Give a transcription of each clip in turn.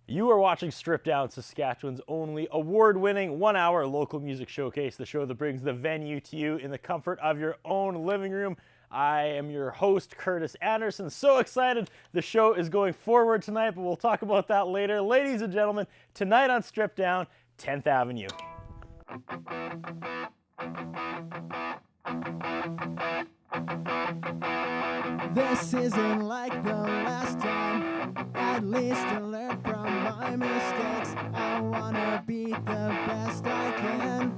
You are watching Strip Down, Saskatchewan's only award-winning one-hour local music showcase, the show that brings the venue to you in the comfort of your own living room. I am your host, Curtis Anderson. So excited the show is going forward tonight, but we'll talk about that later. Ladies and gentlemen, tonight on Strip Down, 10th Avenue. This isn't like the last time. At least I learned from my mistakes. I wanna be the best I can.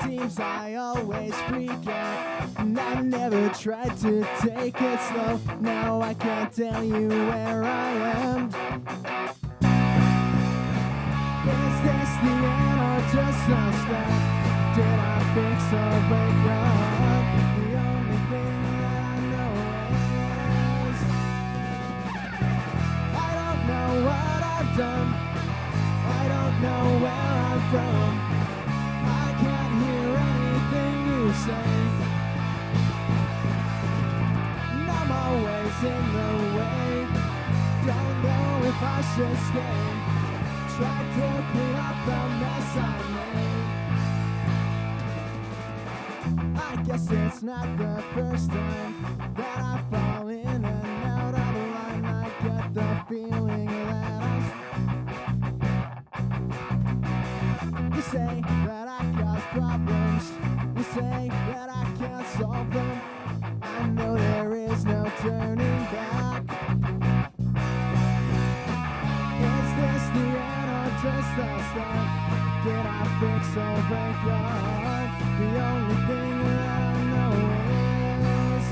Seems I always freak out, and I never tried to take it slow. Now I can't tell you where I am. Is this the end or just a start? Did I fix or break up? The only thing that I know is I don't know what I've done. I don't know where I'm from. I can't hear anything you say. And I'm always in the way. Don't know if I should stay. Tried to clean up the mess I made. I guess it's not the first time that I fall in and out of line. I get the feeling that you say that I cause problems. You say that I can't solve them. I know there is no turning back. Is this the end or just the start? Did I fix or break your heart? The only thing that I know is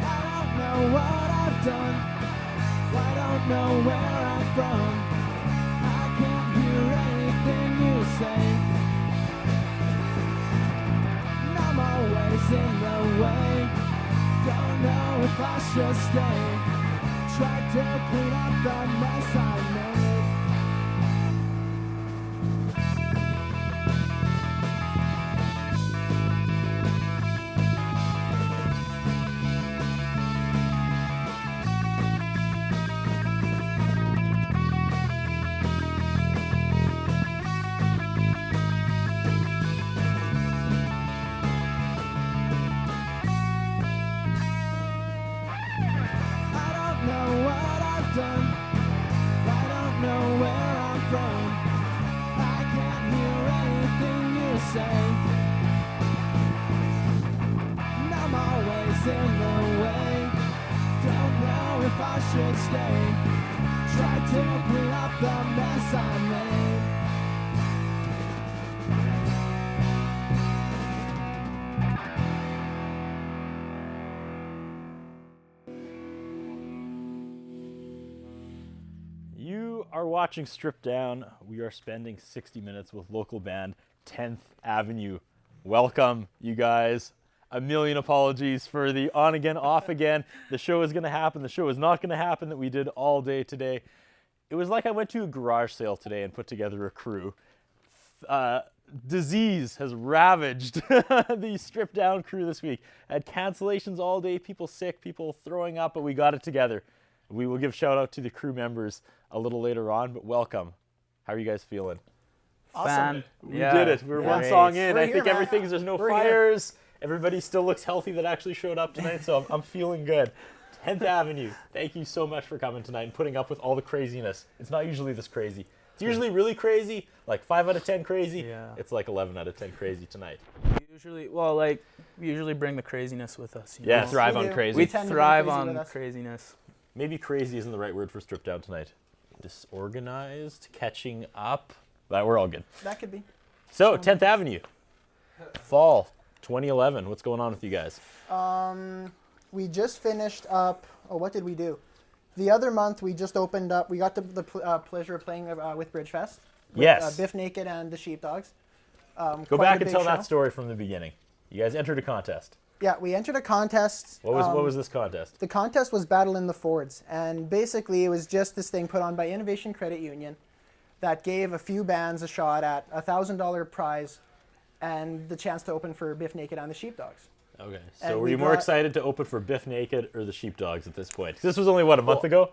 I don't know what I've done. I don't know where I'm from. I can't hear anything you say. And I'm always in the way. Don't know if I should stay. Tried to clean up the mess I made. Watching Strip Down, we are spending 60 minutes with local band 10th Avenue. Welcome, you guys. A million apologies for the on again, off again. The show is going to happen. The show is not going to happen that we did all day today. It was like I went to a garage sale today and put together a crew. Disease has ravaged the Strip Down crew this week. Had cancellations all day, people sick, people throwing up, but we got it together. We will give shout out to the crew members a little later on, but welcome. How are you guys feeling? Awesome. We did it. We're one song in. I think everything's, there's no fires. Here. Everybody still looks healthy that actually showed up tonight, so I'm feeling good. 10th Avenue, thank you so much for coming tonight and putting up with all the craziness. It's not usually this crazy. It's usually really crazy, like 5 out of 10 crazy. Yeah. It's like 11 out of 10 crazy tonight. We usually bring the craziness with us. You know? Thrive on crazy. We thrive on craziness. Maybe crazy isn't the right word for Strip Down tonight. Disorganized, catching up. But we're all good. That could be. So, 10th Avenue, fall 2011. What's going on with you guys? We just finished up. Oh, what did we do? The other month we just opened up. We got the pleasure of playing with Bridgefest. Yes. Biff Naked and the Sheepdogs. Go back and tell that story from the beginning. You guys entered a contest. Yeah, we entered a contest. What was this contest? The contest was Battle in the Fords, and basically it was just this thing put on by Innovation Credit Union that gave a few bands a shot at a $1,000 prize and the chance to open for Biff Naked and the Sheepdogs. Okay. And So were we you more got- excited to open for Biff Naked or the Sheepdogs at this point? 'Cause this was only, what, a month ago?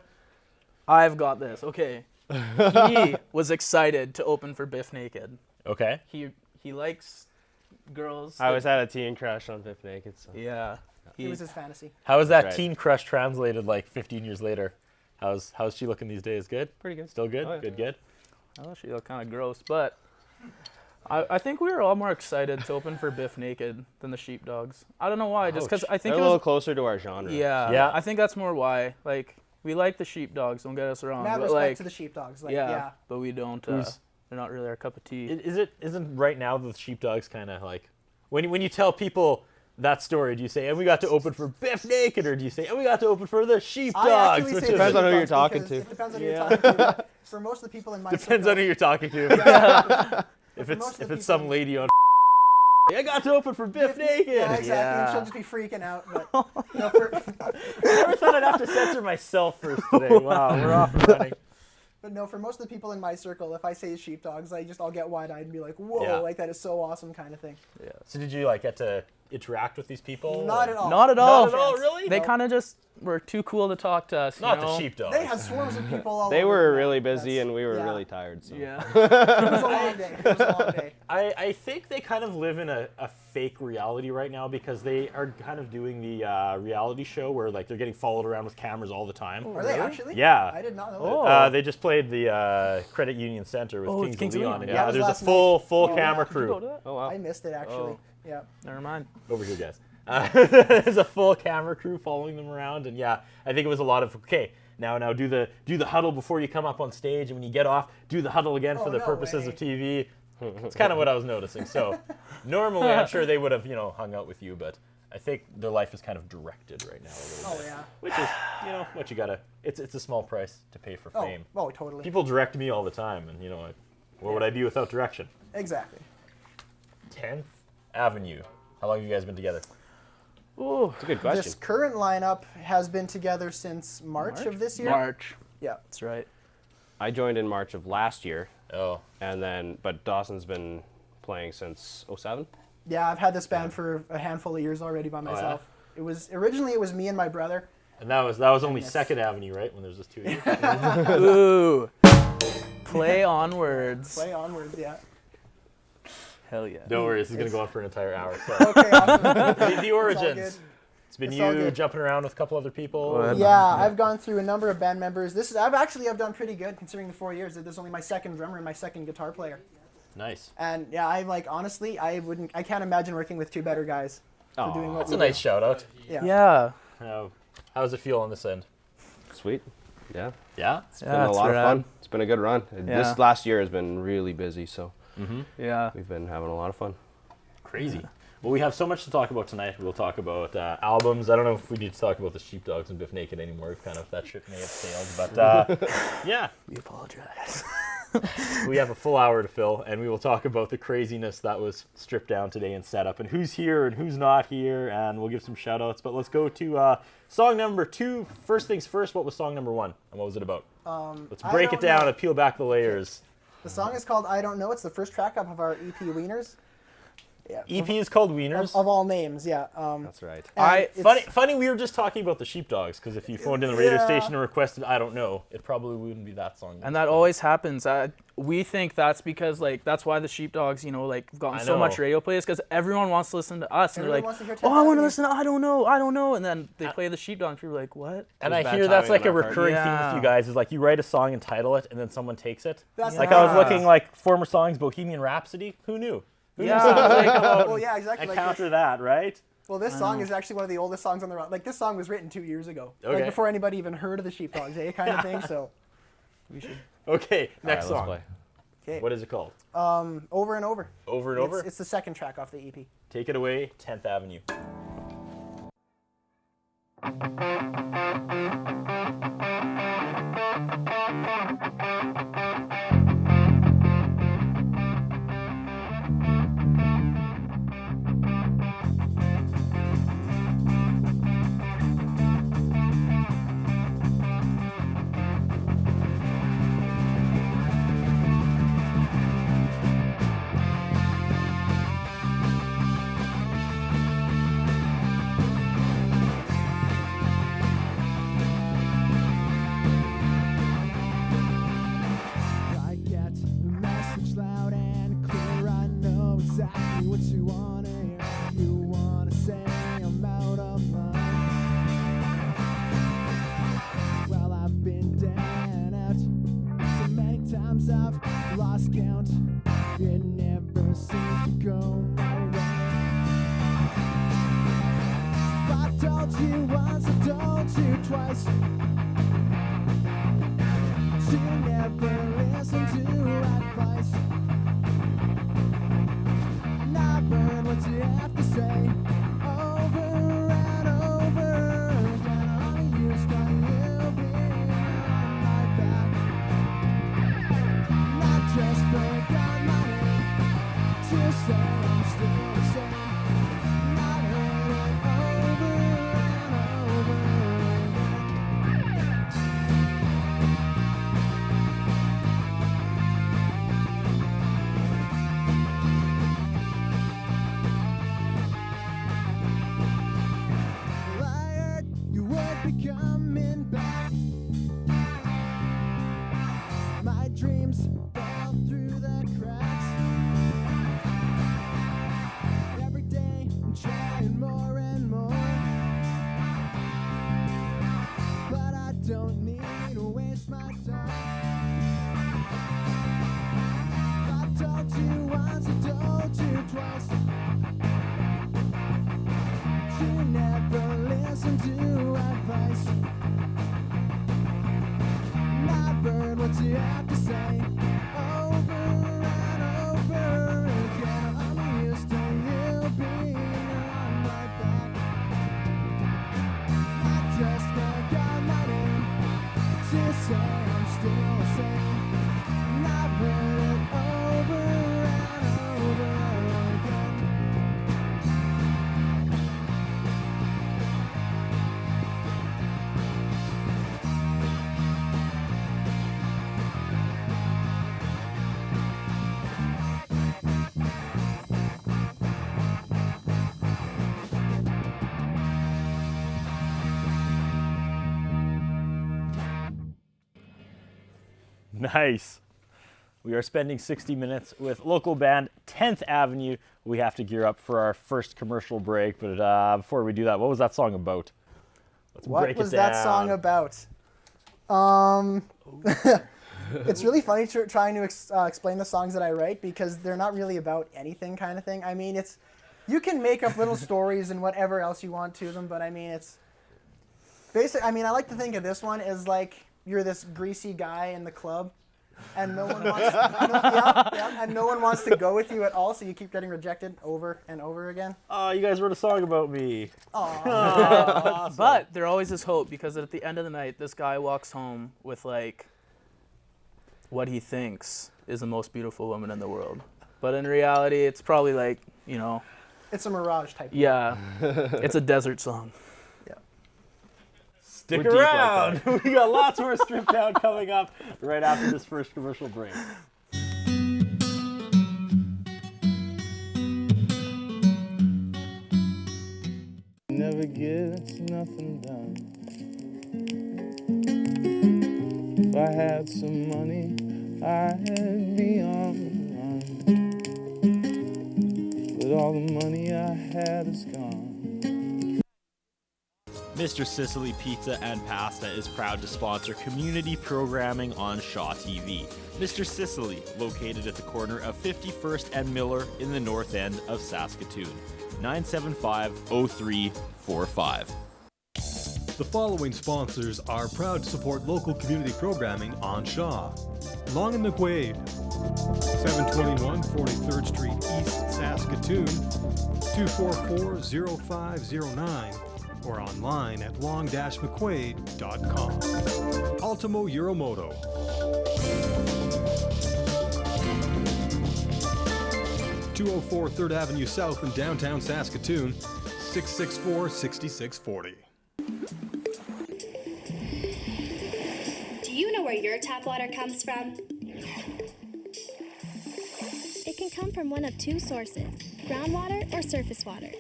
I've got this. Okay. He was excited to open for Biff Naked. Okay. He likes girls. I was at a teen crush on Biff Naked. So. Yeah. It was his fantasy. How is that Right. teen crush translated like 15 years later? How's she looking these days? Good? Pretty good. Still good? Oh, yeah. Good. Oh, she looked kind of gross, but I think we were all more excited to open for Biff Naked than the Sheepdogs. I don't know why, just because I think They're a it little was. closer to our genre. Yeah. I think that's more why. Like, we like the Sheepdogs. Don't get us wrong. Mad but respect like, to the sheepdogs. Like, yeah, yeah. but we don't. Who's- They're not really our cup of tea. Isn't right now the Sheepdogs kind of like, when you tell people that story, do you say, and we got to open for Biff Naked, or do you say, and we got to open for the I Sheepdogs? actually Which say is, Depends on who you're sheepdogs talking because to. It depends on who you're talking to. But for most of the people in my depends circle, on who you're talking to. if For most it's of the some people- lady on I got to open for Biff Naked. Yeah, exactly. Yeah. And she'll just be freaking out. But no, for, I never thought I'd have to censor myself first today. Wow, we're off and running. but no, for most of the people in my circle, if I say sheepdogs, I'll get wide-eyed and be like, "Whoa!" Yeah. Like that is so awesome, kind of thing. So did you like get to interact with these people? Not at all. Not at all. Not at all, really? They No. kind of just were too cool to talk to us. Not you know? the Sheepdogs. They had swarms of people all They over were them. really busy That's- and we were yeah. really tired. So. Yeah. It was a long day. It was a long day. I think they kind of live in a fake reality right now because they are kind of doing the reality show where like they're getting followed around with cameras all the time. Are they actually? Yeah. I did not know Oh. that. They just played the Credit Union Center with Oh, Kings, Kings of of Leon. Leon. And Yeah, yeah, it was there's a last full night. full Oh, camera Did you go to crew. that? Oh wow. I missed it actually. Oh. Yeah. Never mind. Over here, guys. There's a full camera crew following them around, and yeah, I think it was a lot of okay. Now do the huddle before you come up on stage, and when you get off, do the huddle again Oh, for the no purposes way. of TV. It's kind of what I was noticing. So normally, I'm sure they would have hung out with you, but I think their life is kind of directed right now a little Oh bit, yeah. which is what you gotta. It's a small price to pay for Oh, fame. oh, totally. People direct me all the time, and what would I be without direction? Exactly. 10th Avenue. How long have you guys been together? Ooh. That's a good question. This current lineup has been together since March of this year. March. Yeah. That's right. I joined in March of last year, Oh, but Dawson's been playing since 07. Yeah, I've had this band for a handful of years already by myself. It was originally me and my brother. and that was only Yes. 2nd Avenue, right? When there was just two of you. Ooh. Play on words. Play onwards, yeah. Hell yeah. Don't worry, this is gonna go on for an entire hour. So. Okay, awesome. the origins. good. It's been It's all you good. jumping around with a couple other people. Well, Yeah, I've gone through a number of band members. I've done pretty good considering the 4 years. This is only my second drummer and my second guitar player. Nice. And yeah, I'm like honestly, I can't imagine working with two better guys for doing what That's we a nice shout out. do. Yeah. Yeah. How does it feel on this end? Sweet. Yeah. Yeah. It's been a lot of fun. It's been a good run. Yeah. This last year has been really busy, so Yeah. we've been having a lot of fun. Crazy. Well, we have so much to talk about tonight. We'll talk about albums. I don't know if we need to talk about the Sheepdogs and Biff Naked anymore. We've kind of that ship may have sailed, but yeah, We apologize. we have a full hour to fill, and we will talk about the craziness that was stripped down today and set up, and who's here and who's not here, and we'll give some shout outs. But let's go to song number 2. First things first, what was song number 1, and what was it about? Let's I break it don't down know. and peel back the layers. The song is called I Don't Know. It's the first track off of our EP Wieners. Yeah. EP is called Wieners. Of all names, yeah. That's right. And it's- Funny, we were just talking about the Sheepdogs, because if you phoned in the radio Yeah. station and requested I Don't Know, it probably wouldn't be that song. And that always happens. We think that's because that's why the Sheepdogs, have gotten I so much know. radio plays because everyone wants to listen to us, and Everyone they're wants to hear like, 10th "Oh, I want to Avenue." listen to I don't know," and then they play the Sheepdogs. People are like, "What?" And It was I bad hear that's timing like a on our part. recurring theme with Yeah. you guys is like you write a song and title it, and then someone takes it. That's Like the I was Yeah. looking like former songs, Bohemian Rhapsody. Who knew? Who knew Yeah. someone would come out Well, yeah, exactly. and Like, counter that, right? well, this song is actually one of the oldest songs on the rock. Like this song was written 2 years ago, Okay. like before anybody even heard of the Sheepdogs, kind of thing. So, Okay, next All right, song. let's play. okay, What is it called? over and over. Over and over. It's the second track off the E EP. Take it away, 10th Avenue. told you once, I told you twice. You never listen to advice. And I burn what you have to say over and over again. I'm used to you being on my back. Not just forgot my name to say I'm still the same. Not heard it over and over again. Well, I heard you would be coming back. My dreams fell through the cracks. Every day I'm trying more and more, but I don't need to waste my time. I told you once, I told you twice. You never listen to advice. Not burn what you have to say over and over again. I'm used to you being on my back. I just forgot my name to say I'm still the same. And I've heard it over and over again. Nice. We are spending 60 minutes with local band 10th Avenue. We have to gear up for our first commercial break, but before we do that, what was that song about? Let's What break was it down. that song about? It's really funny trying to explain the songs that I write because they're not really about anything kind of thing. I mean, it's you can make up little stories and whatever else you want to them, but I mean, it's basic. I mean, I like to think of this one as like you're this greasy guy in the club, and no one wants, and no one wants to go with you at all, so you keep getting rejected over and over again. Oh, you guys wrote a song about me. Aww. But there always is hope because at the end of the night, this guy walks home with like what he thinks is the most beautiful woman in the world. But in reality, it's probably like, you know, It's a mirage type. yeah, it's a desert song. Stick We're deep like around. We got lots more Strip Down coming up right after this first commercial break. Never gets nothing done. If I had some money, I'd be on the run. But all the money I had is gone. Mr. Sicily Pizza and Pasta is proud to sponsor community programming on Shaw TV. Mr. Sicily, located at the corner of 51st and Miller in the north end of Saskatoon. 975-0345. The following sponsors are proud to support local community programming on Shaw. Long and McQuaid, 721 43rd Street East, Saskatoon, 244-0509, or online at long-mcquaid.com. Ultimo Euromoto. (204 3rd Avenue South in downtown Saskatoon), 664-6640. Do you know where your tap water comes from? It can come from one of two sources, groundwater or surface water.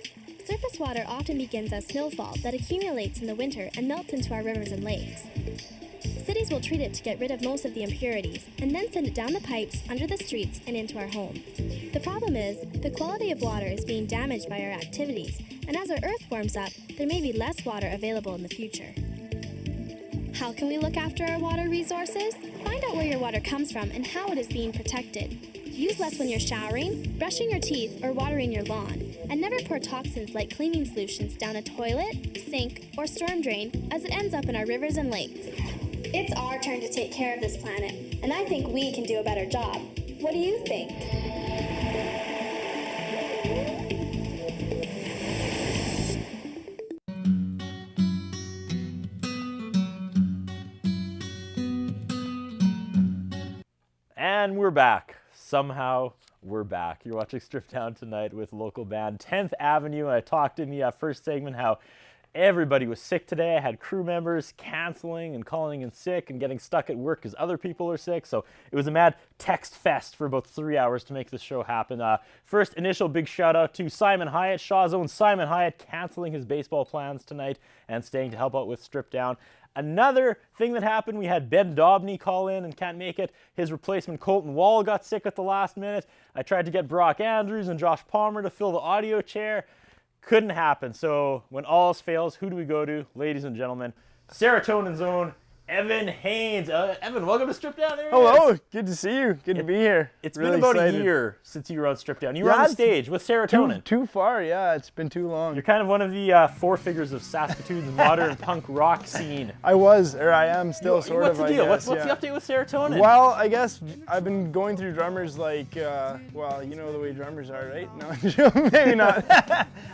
Surface water often begins as snowfall that accumulates in the winter and melts into our rivers and lakes. Cities will treat it to get rid of most of the impurities and then send it down the pipes, under the streets, and into our homes. The problem is, the quality of water is being damaged by our activities, and as our earth warms up, there may be less water available in the future. How can we look after our water resources? Find out where your water comes from and how it is being protected. Use less when you're showering, brushing your teeth, or watering your lawn. And never pour toxins like cleaning solutions down a toilet, sink, or storm drain as it ends up in our rivers and lakes. It's our turn to take care of this planet, and I think we can do a better job. What do you think? And we're back. Somehow we're back. You're watching Strip Down tonight with local band 10th Avenue. I talked in the first segment how everybody was sick today. I had crew members canceling and calling in sick and getting stuck at work because other people are sick. So it was a mad text fest for about 3 hours to make this show happen. First initial big shout out to Simon Hyatt, Shaw's own Simon Hyatt, canceling his baseball plans tonight and staying to help out with Strip Down. Another thing that happened, we had Ben Dobney call in and can't make it. His replacement Colton Wall got sick at the last minute. I tried to get Brock Andrews and Josh Palmer to fill the audio chair. Couldn't happen. So when all else fails, who do we go to? Ladies and gentlemen, Serotonin's own Evan Haynes. Evan, welcome to Strip Down. There he Hello, is. good to see you. Good to be here. It's Really been about excited. a year since you were on Strip Down. You were on the stage with Serotonin. Too far, yeah. It's been too long. You're kind of one of the four figures of Saskatoon's modern punk rock scene. I am still sort What's of. the deal? I guess, What's yeah. the update with Serotonin? Well, I guess I've been going through drummers like, well, you know the way drummers are, right? No, maybe not.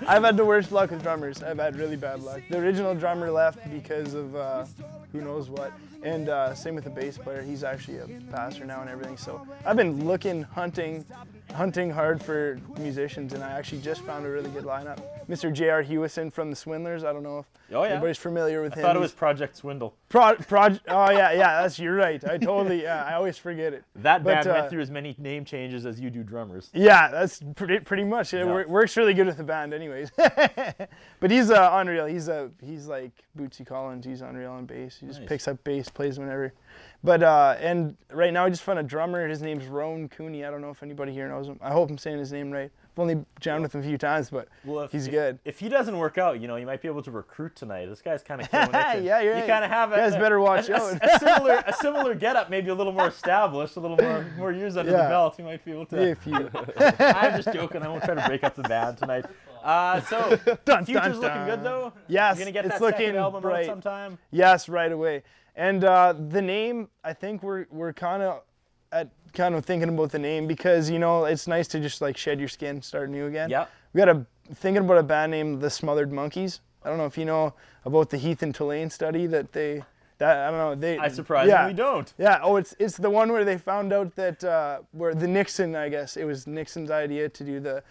I've had the worst luck with drummers. I've had really bad luck. The original drummer left because of who knows what. And same with the bass player. He's actually a pastor now and everything. So I've been hunting hard for musicians, and I actually just found a really good lineup. Mr. J.R. Hewison from the Swindlers. I don't know if anybody's familiar with him. I thought it was Project Swindle. Oh yeah, you're right. I always forget it. That band went through as many name changes as you do drummers. Yeah, that's pretty much it. Works really good with the band anyways. But he's unreal. He's like Bootsy Collins. He's unreal on bass. He just picks up bass, plays whenever. But and right now I just found a drummer. His name's Roan Cooney. I don't know if anybody here knows him. I hope I'm saying his name right. I've only jammed with him a few times, but he's good. If he doesn't work out, you might be able to recruit tonight. This guy's kind of killing it. Yeah, you're right. You kind of have you guys better watch out. a similar getup, maybe a little more established, a little more years under the belt. You might be able to. If you. I'm just joking. I won't try to break up the band tonight. So future's looking good though. Yes, you're gonna get it's that looking second album out bright sometime. Yes, right away. And the name, I think we're kind of thinking about the name because it's nice to just like shed your skin, start new again. Yeah. We got thinking about a band named the Smothered Monkeys. I don't know if you know about the Heath and Tulane study I don't know. I surprisingly don't. Yeah. Oh, it's the one where they found out that where the Nixon, I guess it was Nixon's idea to do the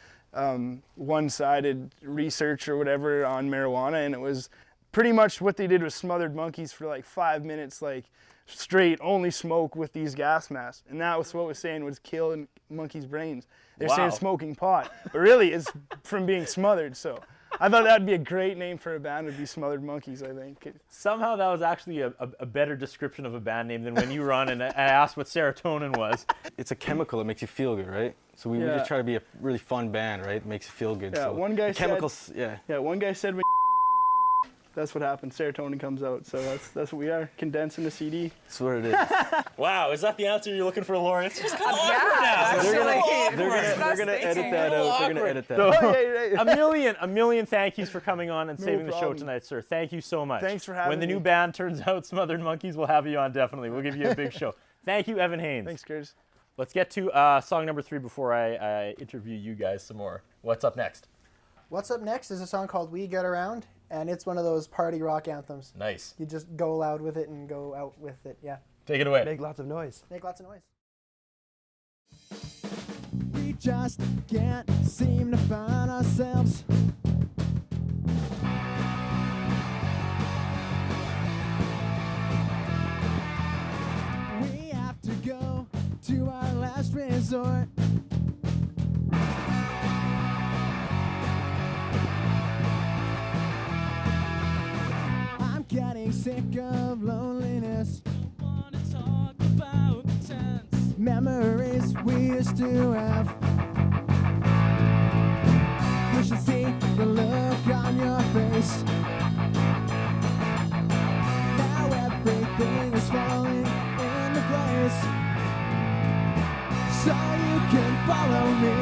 one-sided research or whatever on marijuana, and it was pretty much what they did was smothered monkeys for like 5 minutes, like straight, only smoke with these gas masks. And that was what was saying was killing monkeys' brains. They're saying smoking pot, but really it's from being smothered. So I thought that'd be a great name for a band, would be Smothered Monkeys, I think. Somehow that was actually a better description of a band name than when you were on and I asked what Serotonin was. It's a chemical that makes you feel good, right? So we just try to be a really fun band, right? It makes you feel good. Yeah, so one guy chemicals, said, one guy said when that's what happens, serotonin comes out. So that's what we are, condensing the CD. That's what it is. Wow, is that the answer you're looking for, Lawrence? It's kind of They're gonna edit that out. They're gonna edit that out. A million thank yous for coming on and saving the show tonight, sir. Thank you so much. Thanks for having me. When the new band turns out Smothered Monkeys, we'll have you on definitely. We'll give you a big show. Thank you, Evan Haynes. Thanks, Curtis. Let's get to song number 3 before I interview you guys some more. What's up next? What's up next is a song called We Get Around, and it's one of those party rock anthems. Nice. You just go loud with it and go out with it, yeah. Take it away. Make lots of noise. Make lots of noise. We just can't seem to find ourselves. We have to go to our last resort. I'm getting sick of loneliness. Memories we used to have. You should see the look on your face. Now everything is falling into place. So you can follow me,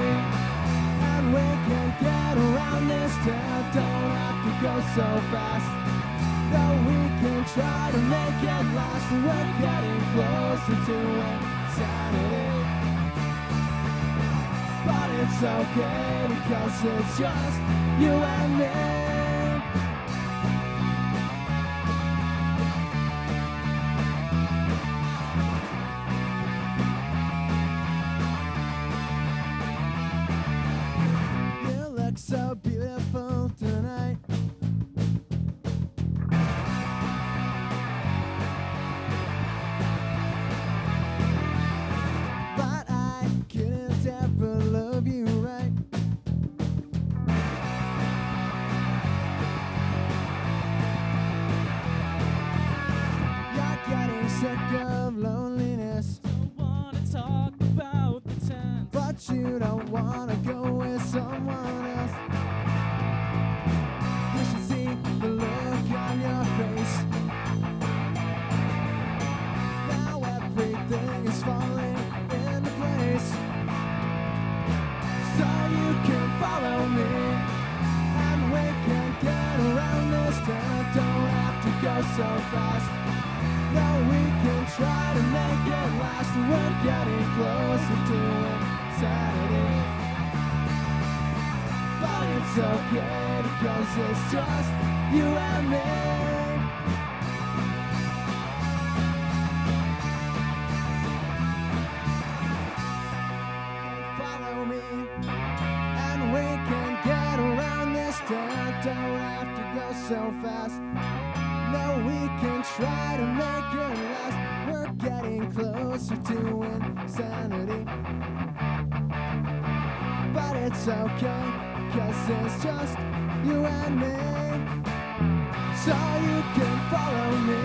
and we can get around this town. Don't have to go so fast. Though we can try to make it last. We're getting closer to insanity. But it's okay because it's just you and me. You look so beautiful tonight. But I couldn't ever love you right. You're getting sick of loneliness. Don't wanna talk about the time, but you don't wanna go with someone else. You should see the look on your face. Now everything is falling into place. So you can follow me, and we can get around this town. Don't have to go so fast. No, we can try to make it last. We're getting closer to insanity. But it's okay because it's just you and me. Follow me, and we can get around this town. Don't have to go so fast. No, we can try to make it last. We're getting closer to insanity. But it's okay, cause it's just you and me. So you can follow me,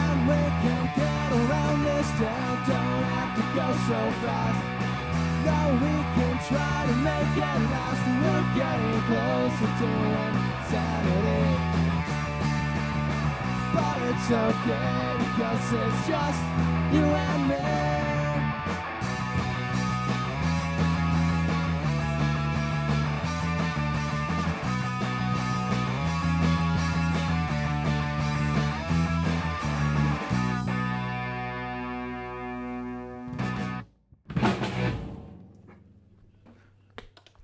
and we can get around this town. Don't have to go so fast. No, we can try to make it last. We're getting closer to insanity. But it's okay because it's just you and me.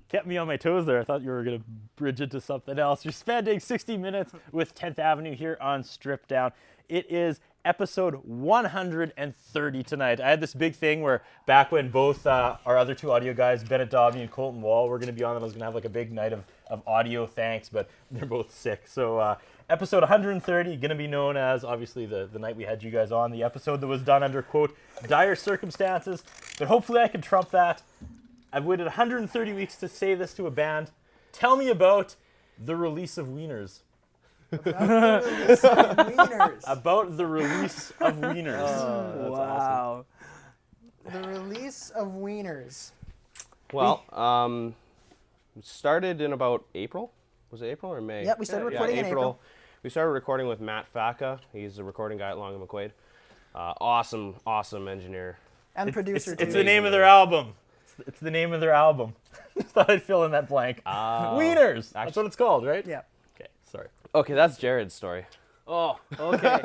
Kept me on my toes there. I thought you were going to bridge into something else. You're spending 60 minutes with 10th Avenue here on Strip Down. It is episode 130 tonight. I had this big thing where back when both our other two audio guys, Bennett Dobby and Colton Wall, were going to be on, I was going to have like a big night of audio thanks, but they're both sick. So episode 130, going to be known as, obviously, the night we had you guys on, the episode that was done under, quote, dire circumstances. But hopefully I can trump that. I've waited 130 weeks to say this to a band. Tell me about the release of Wieners. About the release of Wieners. Oh, wow. The release of Wieners. Well, started in about April. Was it April or May? Yeah, we started recording in April. We started recording with Matt Facca. He's a recording guy at Long and McQuaid. Awesome engineer. And producer, too. It's the name of their album. It's the name of their album. Just thought I'd fill in that blank. Wieners. That's what it's called, right? Yeah. Okay, sorry. Okay, that's Jared's story. Oh, okay.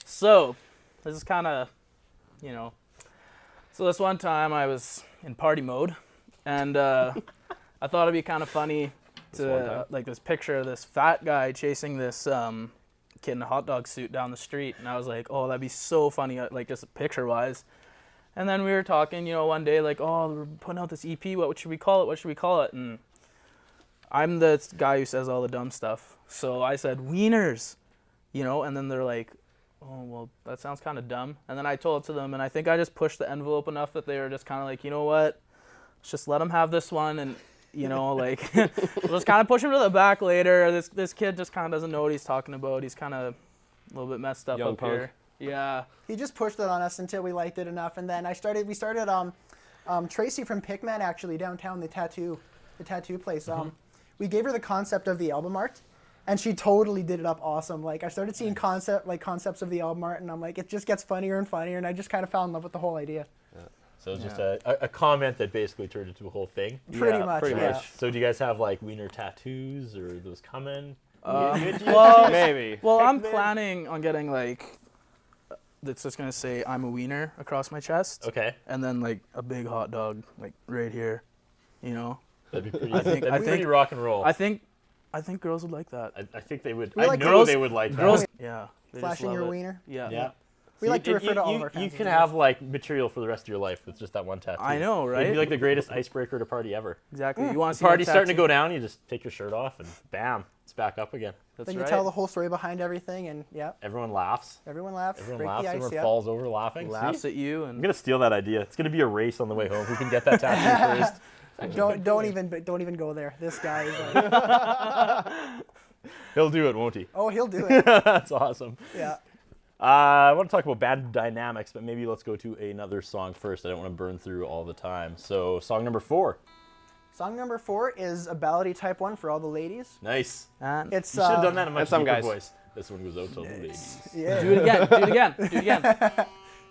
So, this is kind of, so this one time I was in party mode, and I thought it'd be kind of funny to, like, this picture of this fat guy chasing this kid in a hot dog suit down the street, and I was like, oh, that'd be so funny, like, just picture-wise. And then we were talking, one day, like, oh, we're putting out this EP, what should we call it? And I'm the guy who says all the dumb stuff. So I said, Wieners, and then they're like, oh, well, that sounds kind of dumb. And then I told it to them, and I think I just pushed the envelope enough that they were just kind of like, you know what, let's just let them have this one, and, like, we'll just kind of push him to the back later. This kid just kind of doesn't know what he's talking about. He's kind of a little bit messed up Young up punk. here. Yeah. He just pushed it on us until we liked it enough, and then we started Tracy from Pickman, actually, downtown, the tattoo place. We gave her the concept of the album art, and she totally did it up awesome. Like, I started seeing concepts of the album art, and I'm like, it just gets funnier and funnier, and I just kind of fell in love with the whole idea. So it's just a comment that basically turned into a whole thing. Pretty much. pretty yeah. much. So do you guys have like wiener tattoos or those coming? Well, Maybe. well, I'm planning on getting like that's just gonna say I'm a wiener across my chest, Okay. and then like a big hot dog like right here, you know. That'd be pretty, I think- that'd I be pretty think- rock and roll. I think girls would like that. I think they would. We I like know girls- they would like that. Girls, yeah. They just Flashing love your it. wiener. Yeah. Yeah. We So like to refer to all of our fans You as can wieners. have like material for the rest of your life with just that one tattoo. I know, right? It'd be like the greatest icebreaker at a party ever. Exactly. You want to see Party's my starting to tattoo? go down, you just take your shirt off and bam, it's back up again. That's Then you right. tell the whole story behind everything, and yeah, Everyone laughs. everyone laughs. Everyone break laughs. the ice. Everyone Yeah. falls over laughing. Laughs See? at you I'm and gonna steal that idea. It's gonna be a race on the way home. Who can get that tattoo first? Don't even go there. This guy is like, He'll do it, won't he? oh, he'll do it. That's awesome. Yeah. I want to talk about band dynamics, but maybe let's go to another song first. I don't want to burn through all the time. So, song number 4. Song number 4 is a ballady type one for all the ladies. Nice. and It's You should have done that in my And some deeper guys. voice. This one goes out to all the ladies. Yeah. do it again. Do it again. Do it again.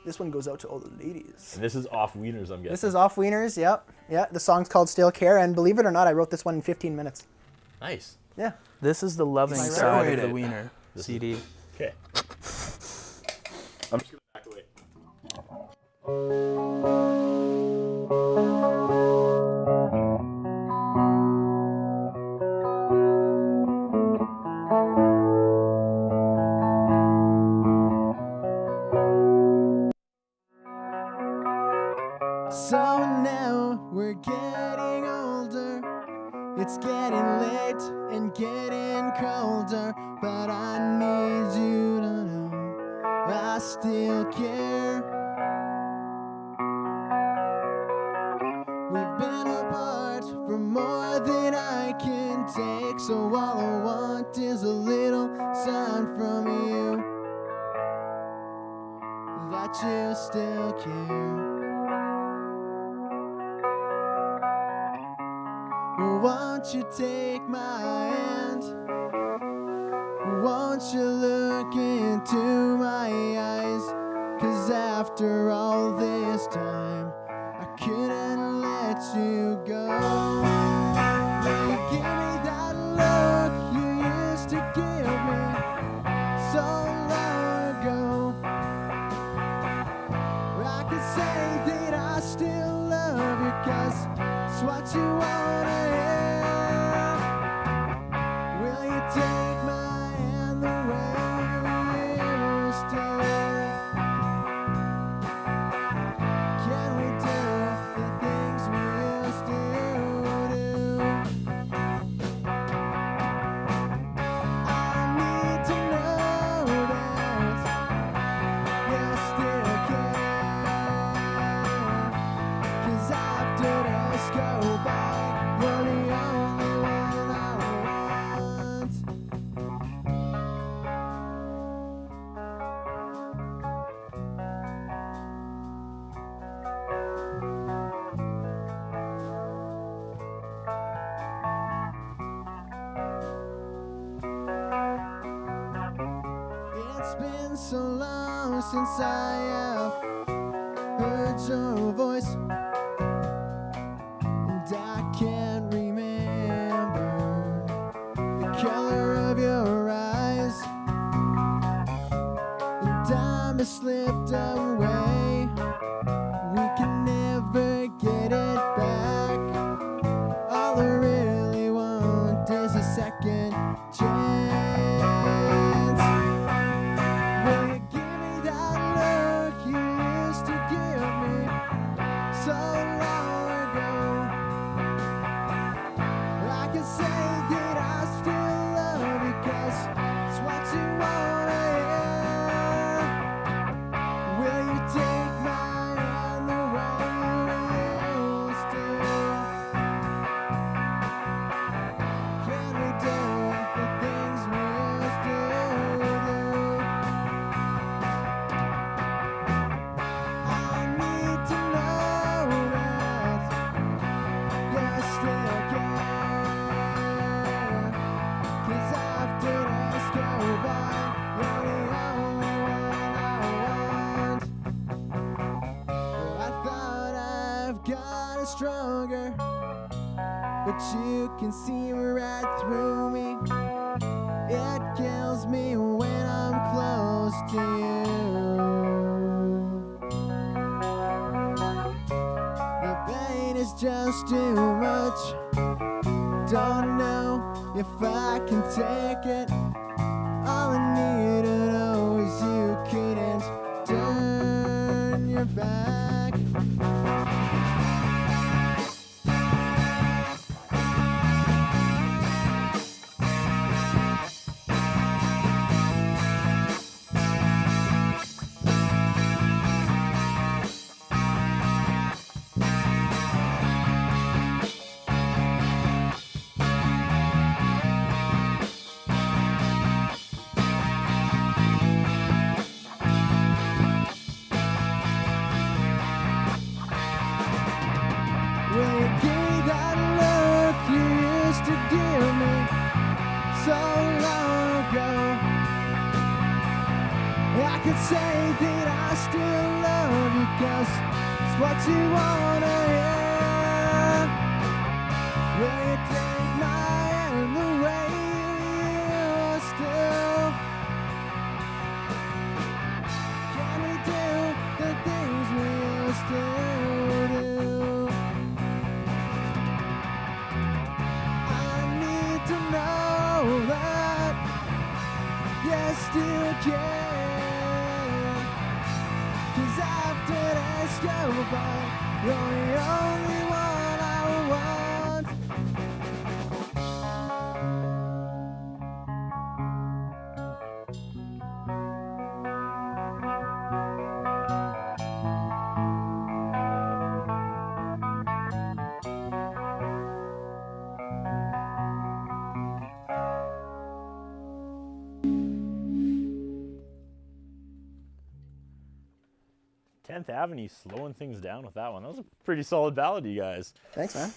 This one goes out to all the ladies. And this is off Wieners, I'm guessing. This is off Wieners. Yep. Yeah. The song's called Still Care, and believe it or not, I wrote this one in 15 minutes. Nice. Yeah. This is the loving Am I side right? of the wiener CD. Okay. I'm just gonna back away. So now we're getting older. It's getting late and getting colder. But I need you to know I still care. We've been apart for more than I can take. So all I want is a little sign from you that you still care. Won't you take my hand? Won't you look into my eyes? 'Cause after all this time, I couldn't let you go. Will you give me that look you used to give me so long ago? I could say that I still love you 'cause it's what you wanna hear. Will you take my hand the way you used to? Can we do the things we used to do? I need to know that you still care. 'Cause after days go by, you're the only one I want. It's been so long since I have heard your voice, and I can't remember the color of your eyes, and time has slipped away. We can never get it back. All I really want is a second chance. Will you give me that look you used to give me so long ago? I can say that I still love you 'cause it's what you wanna hear. Will stronger, but you can see right through me. It kills me when I'm close to you. The pain is just too much. Don't know if I can take it. All I need to know is you couldn't turn your back. Will you give that look you used to give me so long ago? I could say that I still love you, 'cause it's what you wanna hear. Will you take my hand the way you used to? Can we do the things we used to do? To know that you still care, 'cause after this go by, you're the only one I want. Tenth Avenue slowing things down with that one. That was a pretty solid ballad, you guys. Thanks, man.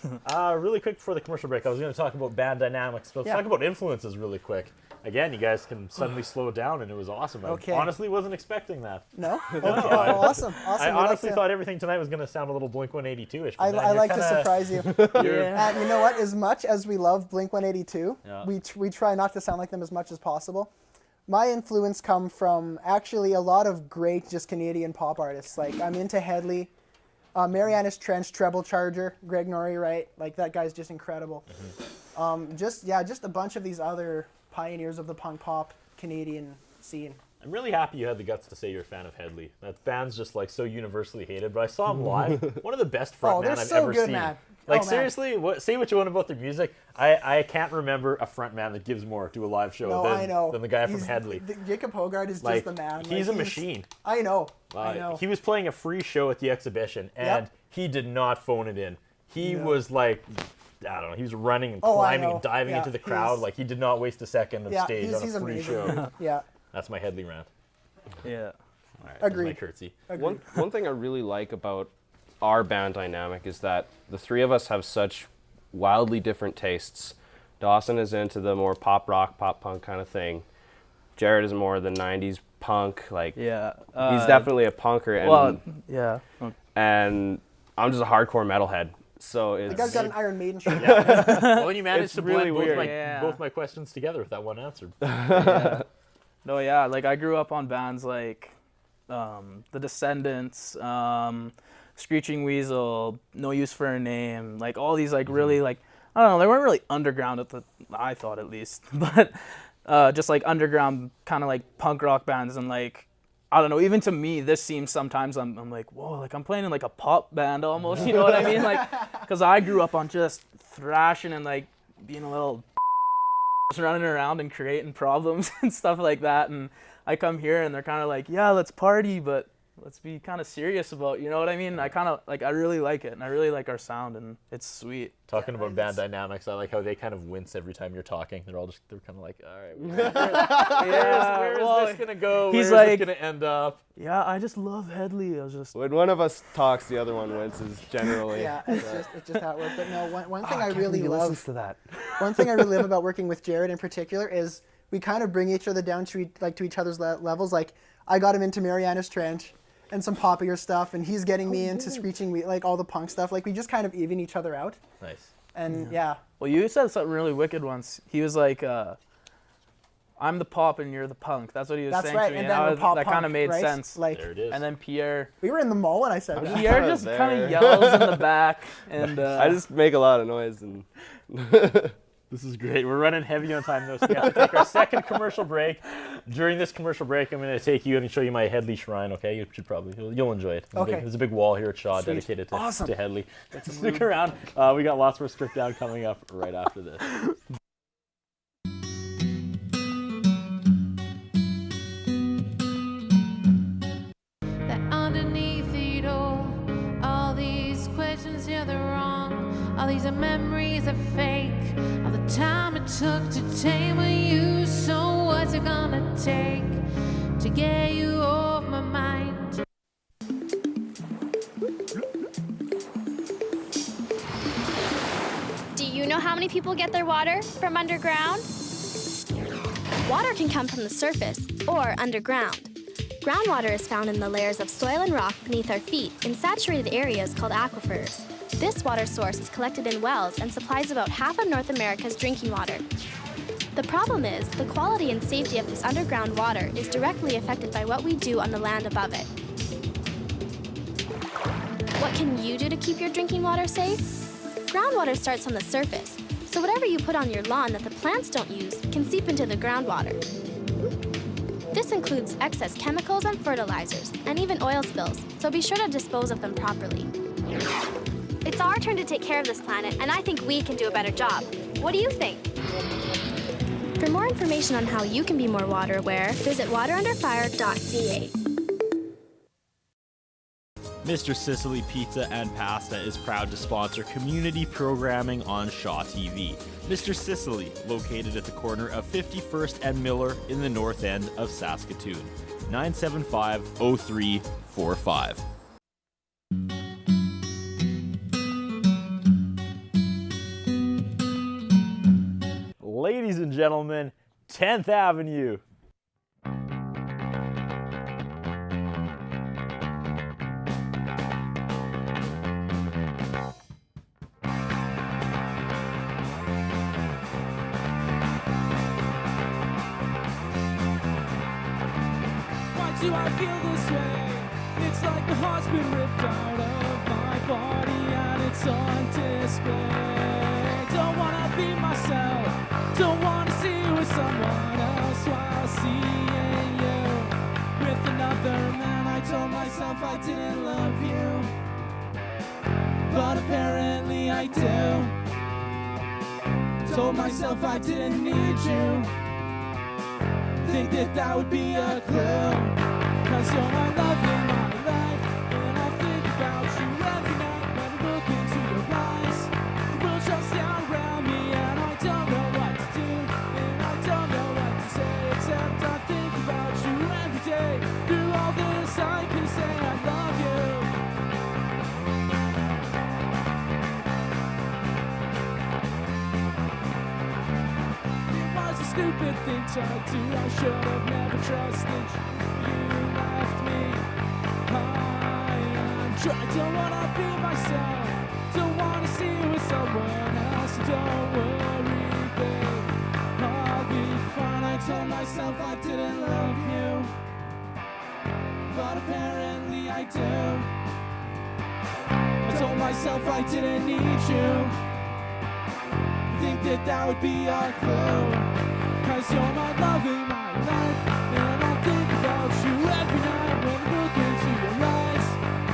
Really quick before the commercial break, I was going to talk about band dynamics, but let's talk about influences really quick. Again, you guys can suddenly slow it down, and it was awesome. Okay. I honestly wasn't expecting that. No? Okay. Awesome. I We honestly like thought everything tonight was going to sound a little Blink-182-ish. I like to surprise you. Yeah. And you know what? As much as we love Blink-182, Yeah. we try not to sound like them as much as possible. My influence come from actually a lot of great just Canadian pop artists. Like, I'm into Headley, Marianas Trench, Treble Charger, Greg Norrie, right? Like, that guy's just incredible. Just a bunch of these other pioneers of the punk pop Canadian scene. I'm really happy you had the guts to say you're a fan of Headley. That band's just like so universally hated, but I saw him live. One of the best frontmen they're I've so ever good, seen. man. Like, Oh, man. seriously, say what you want about their music. I can't remember a frontman that gives more to a live show I know. than the guy from Headley. Jacob Hogard is Like, just the man. he's a machine. I know. I know. He was playing a free show at the exhibition, and he did not phone it in. He was like, I don't know, he was running and climbing and diving into the crowd. Like, he did not waste a second of stage on a free show. Yeah. That's my Headley rant. Yeah. All right, Agreed. My curtsy. One thing I really like about our band dynamic is that the three of us have such wildly different tastes. Dawson is into the more pop rock, pop punk kind of thing. Jared is more the 90s punk. Like, he's definitely a punker. And, and I'm just a hardcore metalhead. So it's... The guy's got an Iron Maiden shirt. Well, then you managed to really blend weird. both my questions together with that one answer. No, yeah, like I grew up on bands like The Descendants, Screeching Weasel, No Use for a Name, like all these like really like, I don't know, they weren't really underground I thought at least, but just like underground kind of like punk rock bands. And like, I don't know, even to me, this seems sometimes I'm like, whoa, like I'm playing in like a pop band almost, you know what I mean? Like, because I grew up on just thrashing and like being a little running around and creating problems and stuff like that. And I come here and they're kind of like, yeah, let's party, but let's be kind of serious about, you know what I mean? I kind of like, I really like it, and I really like our sound, and it's sweet. Talking about band dynamics, I like how they kind of wince every time you're talking. They're kind of like, all right, where is this gonna go? He's Where is like, this gonna end up? Yeah, I just love Headley. I was just When one of us talks, the other one winces generally. Yeah, it's just how it works. But no, one thing I really love to that. One thing I really love about working with Jared in particular is we kind of bring each other down to each other's levels. Like, I got him into Marianas Trench, and some poppier stuff, and he's getting me into screeching wheat, like all the punk stuff. Like we just kind of even each other out. Nice. And yeah. Well, you said something really wicked once. He was like, I'm the pop and you're the punk. That's what he was That's saying right, to me. and then we're pop that kind punk, of made right? sense. Like, There it is. And then Pierre. we were in the mall when I said that. Pierre just kind of yells in the back, and I just make a lot of noise and. This is great. We're running heavy on time, though, so we have to take our second commercial break. During this commercial break, I'm going to take you and show you my Headley shrine, okay? You should probably, you'll enjoy it. Okay. There's a big wall here at Shaw Sweet. dedicated to, Awesome. to Headley. Stick around. We got lots more Stripped Down coming up right after this. That underneath it all these questions, yeah, they're wrong. All these are memories are fake. All the time it took to tame you. So what's it gonna take to get you off my mind? Do you know how many people get their water from underground? Water can come from the surface or underground. Groundwater is found in the layers of soil and rock beneath our feet in saturated areas called aquifers. This water source is collected in wells and supplies about half of North America's drinking water. The problem is, the quality and safety of this underground water is directly affected by what we do on the land above it. What can you do to keep your drinking water safe? Groundwater starts on the surface, so whatever you put on your lawn that the plants don't use can seep into the groundwater. This includes excess chemicals and fertilizers, and even oil spills, so be sure to dispose of them properly. It's our turn to take care of this planet, and I think we can do a better job. What do you think? For more information on how you can be more water aware, visit waterunderfire.ca. Mr. Sicily Pizza and Pasta is proud to sponsor community programming on Shaw TV. Mr. Sicily, located at the corner of 51st and Miller in the north end of Saskatoon. 975-0345. Ladies and gentlemen, 10th Avenue. Why do I feel this way? It's like the heart's been ripped out of my body and it's on display. Don't wanna be myself, don't wanna see you with someone else while seeing you with another man. I told myself I didn't love you, but apparently I do. Told myself I didn't need you, think that that would be a clue. Cause you're my love in my life, and I think about you every night when I look into your eyes. The world shuts down around me and I don't know what to do, and I don't know what to say, except I think about you every day. Through all this I can say I love you. It was a stupid thing to do, I should have never trusted you. You left me high and dry. Don't wanna be myself, don't wanna see you with someone else. Don't worry, babe, I'll be fine. I told myself I didn't love you, but apparently I do. I told myself I didn't need you, think that that would be our clue. Cause you're my love in my life, and I think about you every night when I look into your eyes.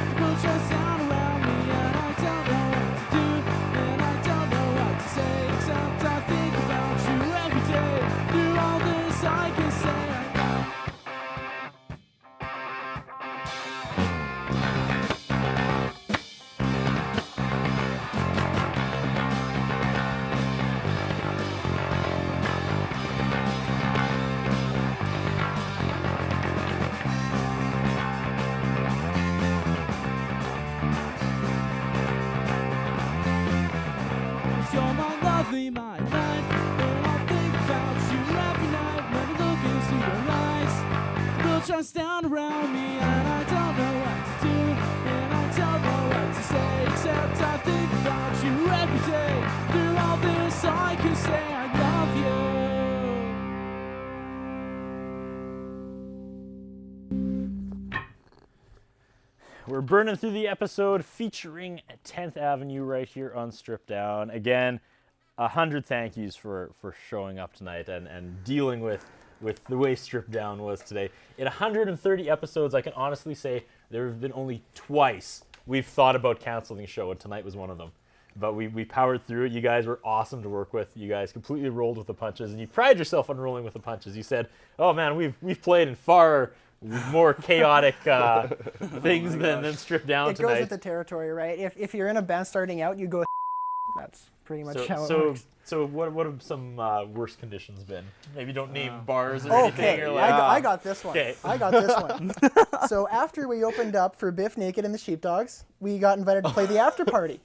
The world shuts down around me and I don't know what to do, and I don't know what to say, except I think about you every day. Through all this I can say I love you. You're my lovely, my life, and I think about you every night when I look into your eyes. The world shuts down around me and I don't know what to do, and I don't know what to say, except I think about you every day. Through all this, I can say I love you. We're burning through the episode featuring 10th Avenue right here on Strip Down. Again, 100 thank yous for showing up tonight and dealing with the way Strip Down was today. In 130 episodes, I can honestly say there have been only twice we've thought about canceling a show, and tonight was one of them. But we powered through it. You guys were awesome to work with. You guys completely rolled with the punches, and you pride yourself on rolling with the punches. You said, "Oh man, we've played in far more chaotic things than Strip Down It tonight." goes with the territory, right? If you're in a band starting out, you go. That's pretty much how it works. So what have some worst conditions been? Maybe don't name bars or anything. Okay, Or like, I got this one. Okay. I got this one. So after we opened up for Biff Naked and the Sheepdogs, we got invited to play the after party.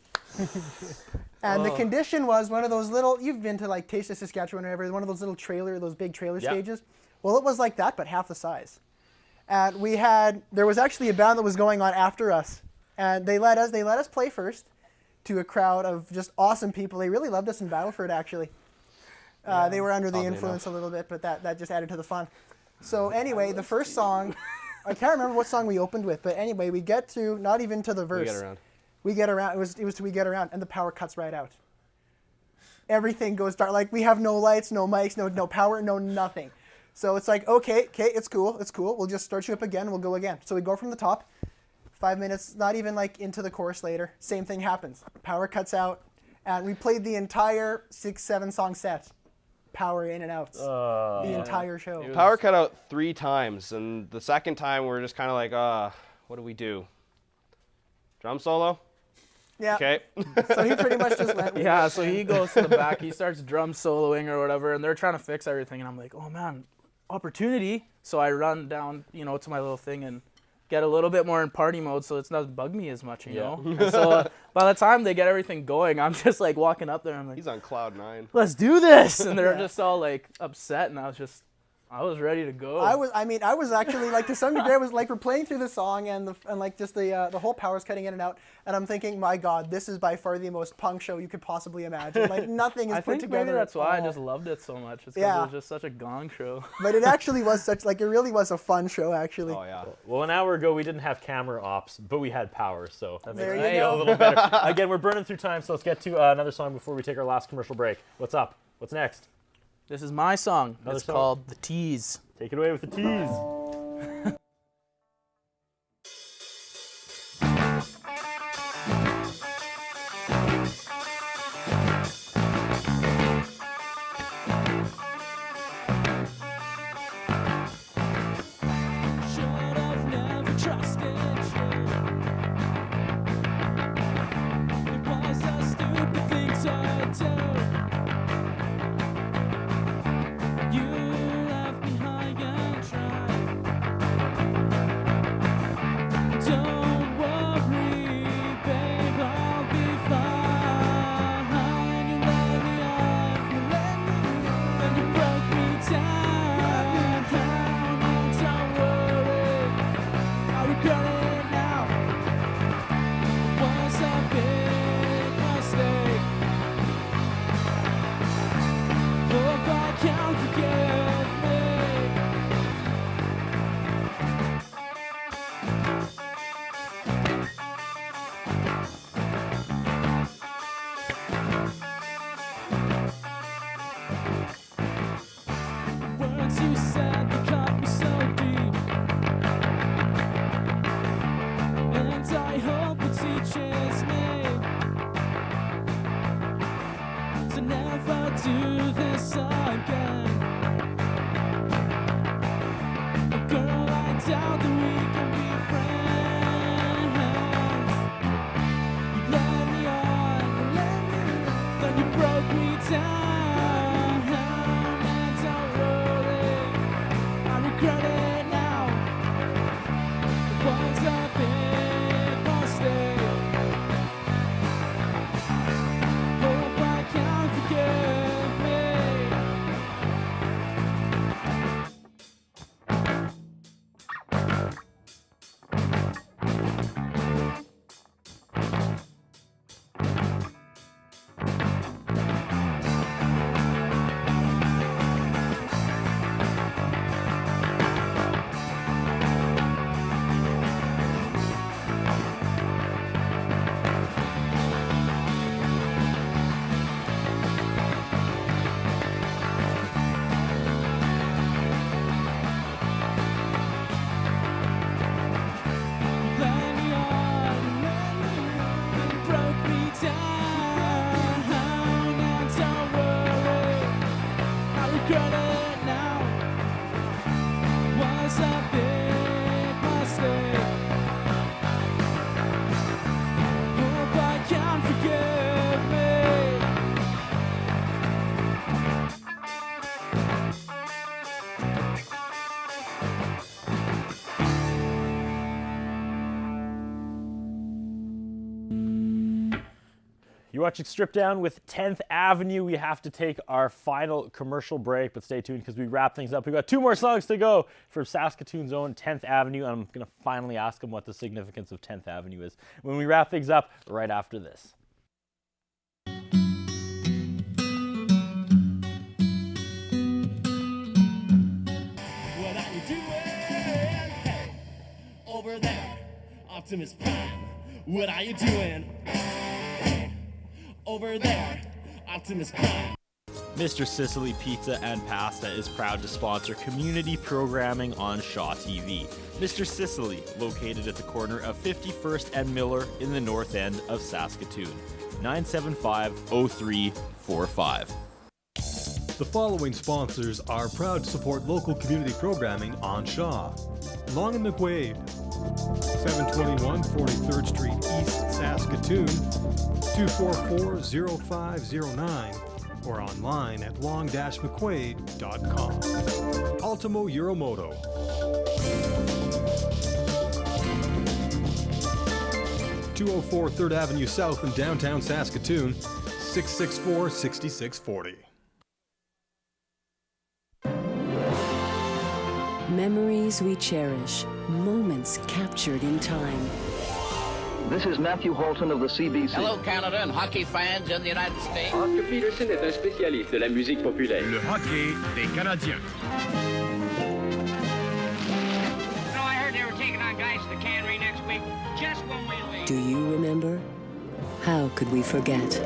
And the condition was one of those little, you've been to like Taste of Saskatchewan or whatever, one of those little those big trailer stages. Well, it was like that, but half the size. And there was actually a band that was going on after us. And they let us play first to a crowd of just awesome people. They really loved us in Battleford, actually. They were under the influence a little bit, but that just added to the fun. So anyway, the first song, I can't remember what song we opened with, but anyway, we get to, not even to the verse. We get around. It was to We Get Around, and the power cuts right out. Everything goes dark. Like, we have no lights, no mics, no power, no nothing. So it's like, okay, it's cool. We'll just start you up again, we'll go again. So we go from the top, 5 minutes, not even like into the chorus later, same thing happens. Power cuts out, and we played the entire 6-7 song set. Power in and out. The entire show. Power cut out 3 times, and the second time we're just kind of like, what do we do? Drum solo? Yeah. Okay. So he pretty much just went. Yeah, so he goes to the back, he starts drum soloing or whatever, and they're trying to fix everything, and I'm like, oh man, opportunity. So I run down, to my little thing and get a little bit more in party mode so it's not bug me as much, you know? And so by the time they get everything going, I'm just like walking up there, I'm like, he's on cloud 9. let's do this. And they're just all like upset, and I was ready to go. I was actually like, to some degree, I was like, we're playing through the song and like just the whole power's cutting in and out, and I'm thinking, my God, this is by far the most punk show you could possibly imagine. Like, nothing is put together. Maybe that's why I all. just loved it so much. It's because it was just such a gong show. But it actually was it really was a fun show, actually. Oh yeah. Well, an hour ago we didn't have camera ops, but we had power, so that makes There it you feel go. a little better. Again, we're burning through time, so let's get to another song before we take our last commercial break. What's up? What's next? This is my song. Another It's song. called The Tease. Take it away with the tease. Should have never trusted you. It was a stupid thing to do. You left me high and dry. You're watching Strip Down with 10th Avenue. We have to take our final commercial break, but stay tuned because we wrap things up. We've got 2 more songs to go from Saskatoon's own 10th Avenue. I'm going to finally ask them what the significance of 10th Avenue is when we wrap things up right after this. What are you doing? Hey, over there, Optimus Prime. What are you doing? Over there, Optimus Prime. Mr. Sicily Pizza and Pasta is proud to sponsor community programming on Shaw TV. Mr. Sicily, located at the corner of 51st and Miller in the north end of Saskatoon. 975-0345. The following sponsors are proud to support local community programming on Shaw. Long and McQuaid, 721 43rd Street East, Saskatoon, 244-0509, or online at long-mcquaid.com. Ultimo Euromoto. (204 3rd Avenue South in downtown Saskatoon, 664-6640. Memories we cherish, moments captured in time. This is Matthew Halton of the CBC. Hello, Canada and hockey fans in the United States. Oscar Peterson est un spécialiste de la musique populaire. Le hockey des Canadiens. No, I heard they were taking on guys to the cannery next week, just when we leave. Do you remember? How could we forget?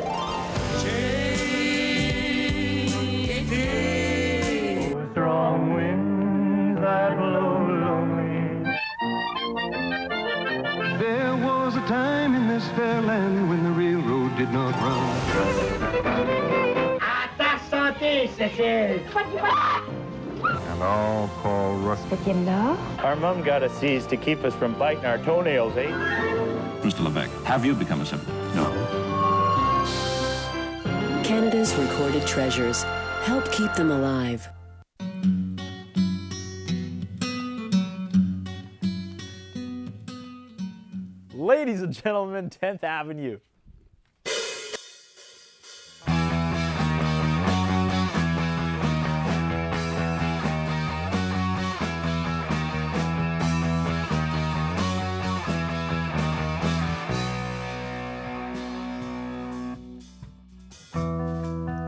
Strong winds that blow lonely. There was a time in this fair land when the railroad did not run. À ta santé, Cécile. And I'll call Rusty. Our mom got us seized to keep us from biting our toenails, eh? Mr. Levesque, have you become a citizen? No. Canada's recorded treasures. Help keep them alive. Ladies and gentlemen, 10th Avenue.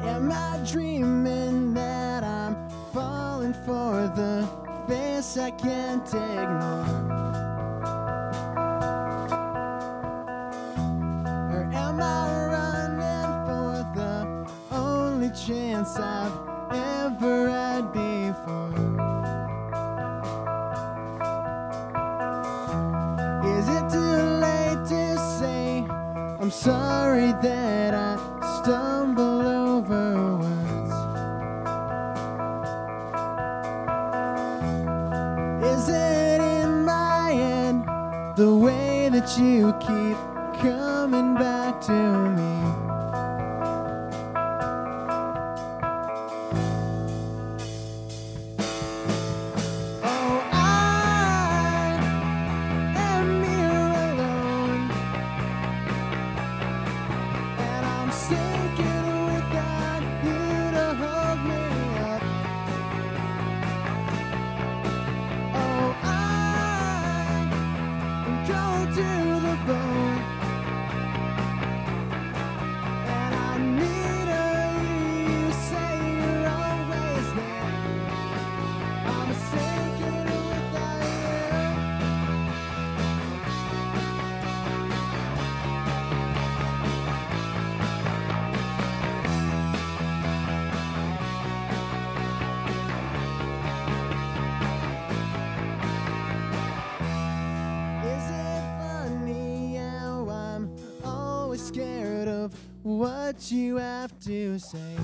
Am I dreaming that I'm falling for the face I can't ignore? Or am I running for the only chance I've ever had before? Is it too late to say I'm sorry that I stumble over words? Is it in my head the way that you keep coming back to me? Oh, I am here alone, and I'm sinking without you to hold me up. Oh, I'm cold to the bone, and I need you say you're always there. I'm sinking without you. Is it funny how I'm always scared of what you have to say?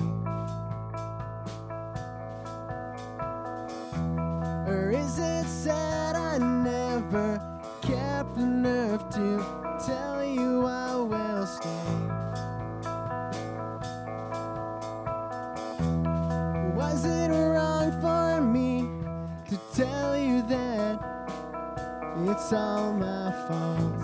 Or is it sad I never kept the nerve to tell you I will stay? Was it wrong for me to tell you that it's all my fault?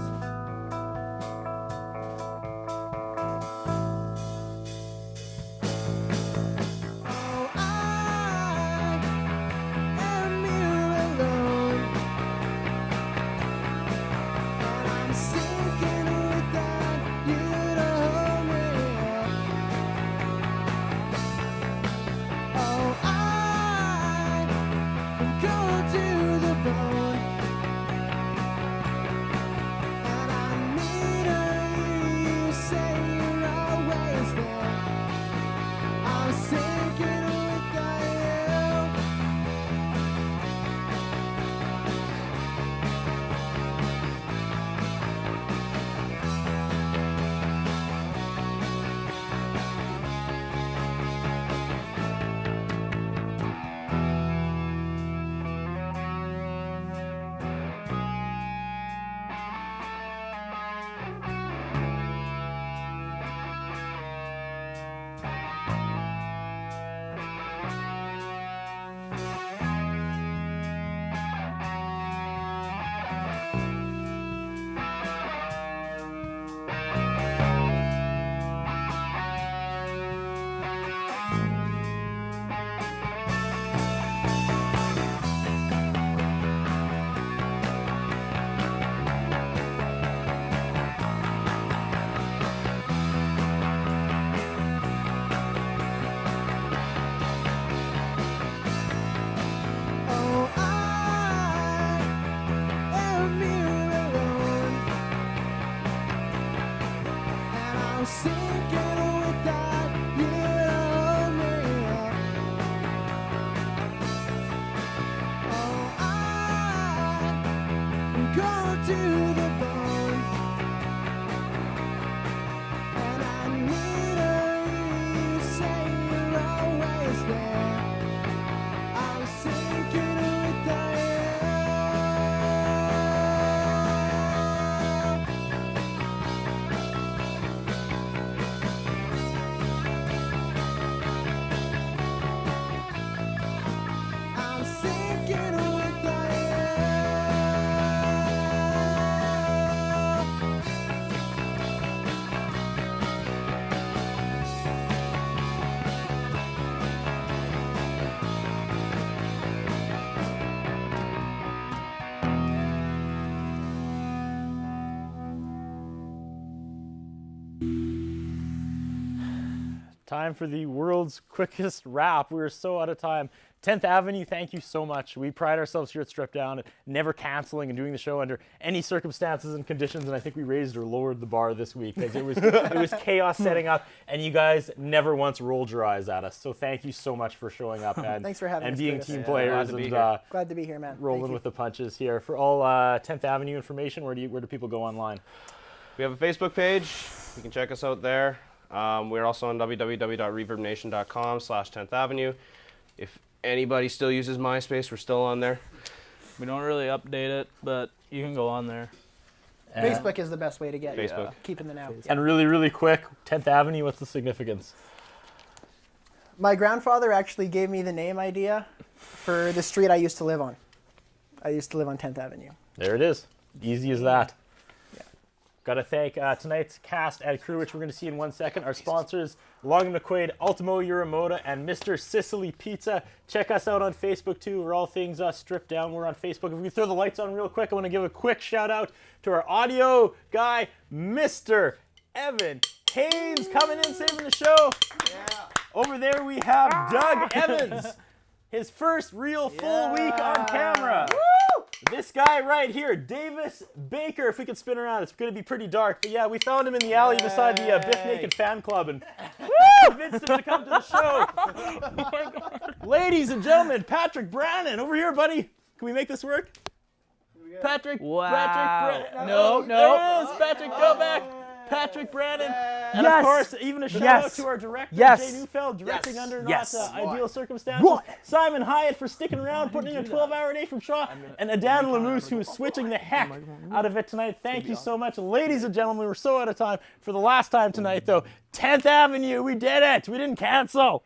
to the bone. And I need you say you're always there. I'm sinking with the I'm sinking with the Time for the world's quickest rap. We're so out of time. 10th Avenue, thank you so much. We pride ourselves here at Strip Down at never canceling and doing the show under any circumstances and conditions, and I think we raised or lowered the bar this week because it was chaos setting up, and you guys never once rolled your eyes at us. So thank you so much for showing up and, Thanks for having and us, being Curtis. team Yeah, players and glad to be here, man. rolling Thank you. with the punches here. For all 10th Avenue information, where do people go online? We have a Facebook page. You can check us out there. We're also on www.reverbnation.com/10th Avenue. If anybody still uses MySpace, we're still on there. We don't really update it, but you can go on there. Facebook is the best way to get Facebook. keep in the know. And really, really quick, 10th Avenue, what's the significance? My grandfather actually gave me the name idea for the street I used to live on. I used to live on 10th Avenue. There it is. Easy as that. Got to thank tonight's cast and crew, which we're going to see in 1 second. Our sponsors, Long McQuaid, Ultimo Uramoda, and Mr. Sicily Pizza. Check us out on Facebook, too. We're all things stripped down. We're on Facebook. If we throw the lights on real quick, I want to give a quick shout-out to our audio guy, Mr. Evan Haynes, coming in, saving the show. Yeah. Over there, we have Doug Evans. His first real full week on camera. Woo! This guy right here, Davis Baker. If we could spin around, it's going to be pretty dark. But yeah, we found him in the alley beside the Biff Naked fan club and convinced him to come to the show. Oh my God. Ladies and gentlemen, Patrick Brannon. Over here, buddy. Can we make this work? Patrick. Wow. Patrick Brannon. No. There it is. Patrick, go back. Patrick Brannon. And of course, even a shout out to our director, Jay Neufeld, directing under not ideal circumstances. What? Simon Hyatt for sticking around, putting in a 12-hour day from Shaw. And Adan Lamousse, who is switching the heck out of it tonight. Thank you so much. Ladies and gentlemen, we're so out of time. For the last time tonight, though, 10th Avenue, we did it. We didn't cancel.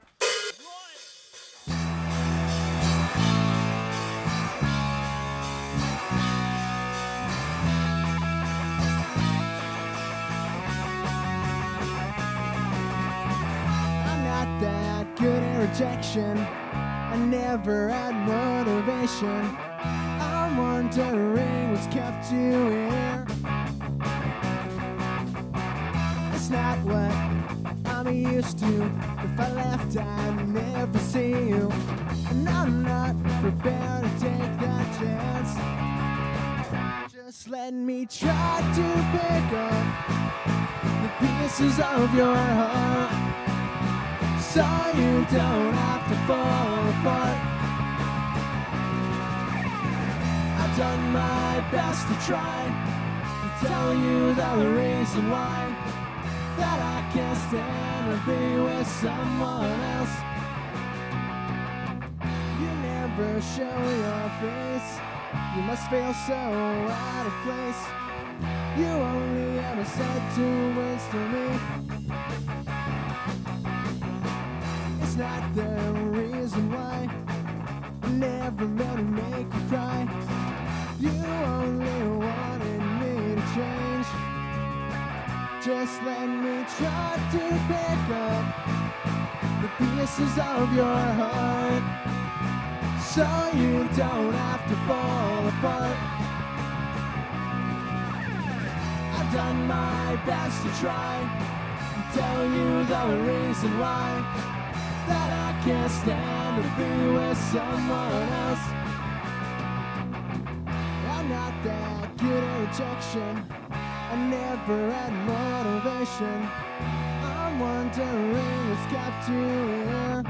That good at rejection, I never had motivation. I'm wondering what's kept you here. It's not what I'm used to. If I left, I'd never see you. And I'm not prepared to take that chance. Just let me try to pick up the pieces of your heart, so you don't have to fall apart. I've done my best to try and tell you the reason why, that I can't stand to be with someone else. You never show your face, you must feel so out of place. You only ever said 2 words to me. It's not the reason why I never meant to make you cry. You only wanted me to change. Just let me try to pick up the pieces of your heart, so you don't have to fall apart. I've done my best to try and tell you the reason why, that I can't stand to be with someone else. I'm not that good at rejection, I never had motivation. I'm wondering what's kept you here.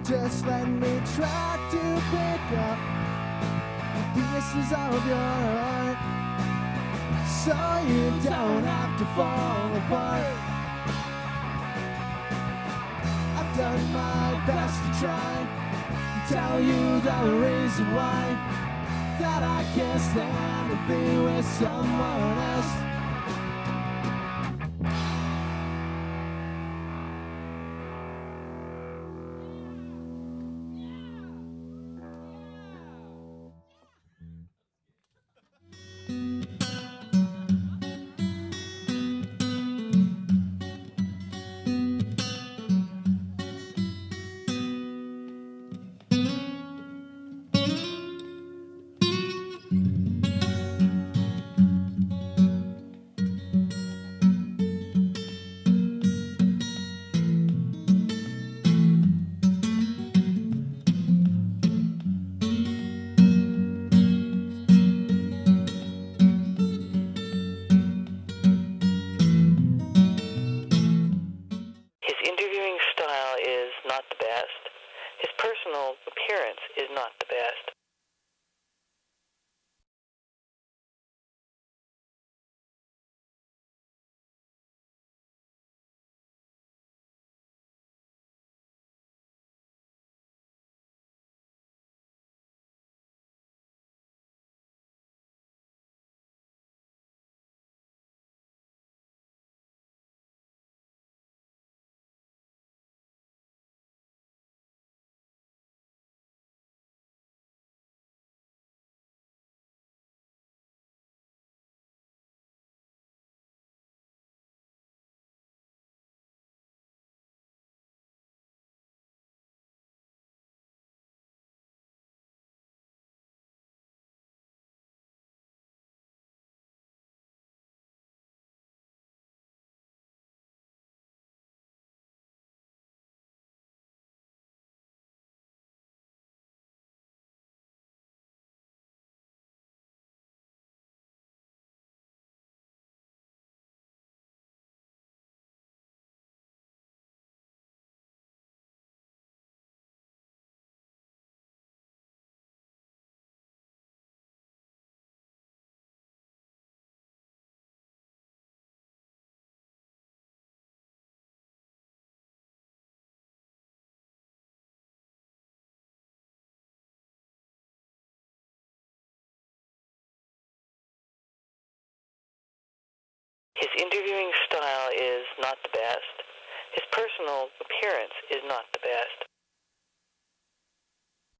Just let me try to pick up the pieces of your heart, so you don't have to fall apart. I've done my best to try and tell you the reason why, that I can't stand to be with someone else. His interviewing style is not the best. His personal appearance is not the best. His interviewing style is not the best. His personal appearance is not the best.